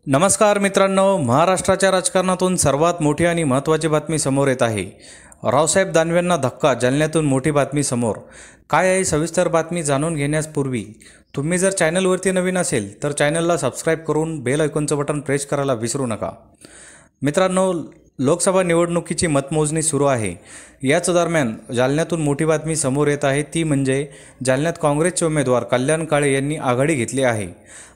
नमस्कार मित्रांनो, महाराष्ट्राच्या राजकारणातून सर्वात मोठी आणि महत्त्वाची बातमी समोर येत आहे। रावसाहेब दानवेंना धक्का, जालन्यातून मोठी बातमी समोर। काय आहे सविस्तर बातमी जाणून घेण्यापूर्वी तुम्ही जर चॅनलवरती नवीन असेल तर चॅनलला सबस्क्राइब करून बेल आयकॉनचं बटन प्रेस करायला विसरू नका। मित्रांनो, लोकसभा निवडणुकीची मतमोजणी सुरू आहे। याच दरम्यान जालन्यातून मोठी बातमी समोर येत आहे, ती म्हणजे जालन्यात काँग्रेसचे उमेदवार कल्याण काळे यांनी आघाडी घेतली आहे।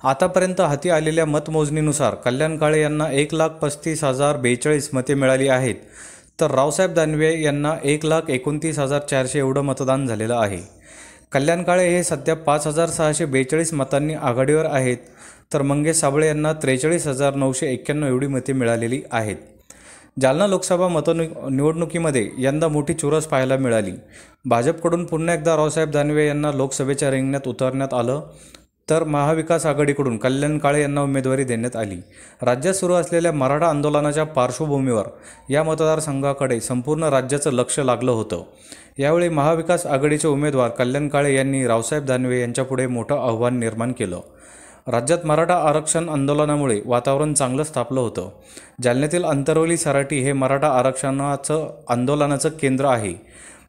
आतापर्यंत हाती आलेल्या मतमोजणीनुसार कल्याण काळे यांना 1,35,042 मते मिळाली आहेत, तर रावसाहेब दानवे यांना 1,29,400 एवढं मतदान झालेलं आहे। कल्याण काळे हे सध्या 5,642 मतांनी आघाडीवर आहेत, तर मंगेश साबळे यांना 43,991 एवढी मते मिळालेली आहेत। जालना लोकसभा निवडणुकीमध्ये यंदा मोठी चुरस पाहायला मिळाली। भाजपकडून पुन्हा एकदा रावसाहेब दानवे यांना लोकसभेच्या रिंगणात उतरण्यात आलं, तर महाविकास आघाडीकडून कल्याण काळे यांना उमेदवारी देण्यात आली। राज्यात सुरू असलेल्या मराठा आंदोलनाच्या पार्श्वभूमीवर या मतदारसंघाकडे संपूर्ण राज्याचं लक्ष लागलं होतं। यावेळी महाविकास आघाडीचे उमेदवार कल्याण काळे यांनी रावसाहेब दानवे यांच्यापुढे मोठं आव्हान निर्माण केलं। राज्यात मराठा आरक्षण आंदोलनामुळे वातावरण चांगलंच तापलं होतं। जालन्यातील अंतरवली सराटी हे मराठा आंदोलनाचं केंद्र आहे।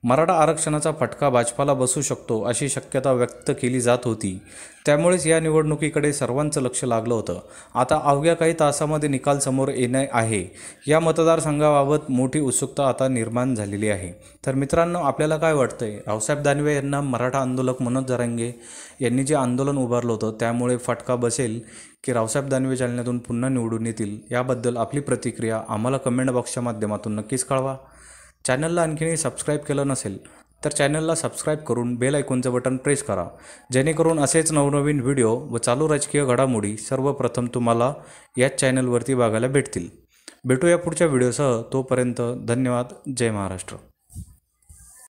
मराठा आरक्षणाचा फटका भाजपाला बसू शकतो अशी शक्यता व्यक्त केली जात होती, त्यामुळेच या निवडणुकीकडे सर्वांचं लक्ष लागलं होतं। आता अवघ्या काही तासामध्ये निकाल समोर येणे आहे। या मतदारसंघाबाबत मोठी उत्सुकता आता निर्माण झालेली आहे। तर मित्रांनो, आपल्याला काय वाटतंय? रावसाहेब दानवे यांना मराठा आंदोलक मनोज जरांगे यांनी जे आंदोलन उभारलं होतं त्यामुळे फटका बसेल की रावसाहेब दानवे जालन्यातून पुन्हा निवडून येतील? याबद्दल आपली प्रतिक्रिया आम्हाला कमेंट बॉक्सच्या माध्यमातून नक्कीच कळवा। चॅनलला आणखीनही सबस्क्राईब केलं नसेल तर चॅनलला सबस्क्राईब करून बेल आयकॉनचं बटन प्रेस करा, जेणेकरून असेच नवनवीन व्हिडिओ व चालू राजकीय घडामोडी सर्वप्रथम तुम्हाला याच चॅनलवरती बघायला भेटतील। भेटूया पुढच्या व्हिडिओसह, तोपर्यंत धन्यवाद। जय महाराष्ट्र।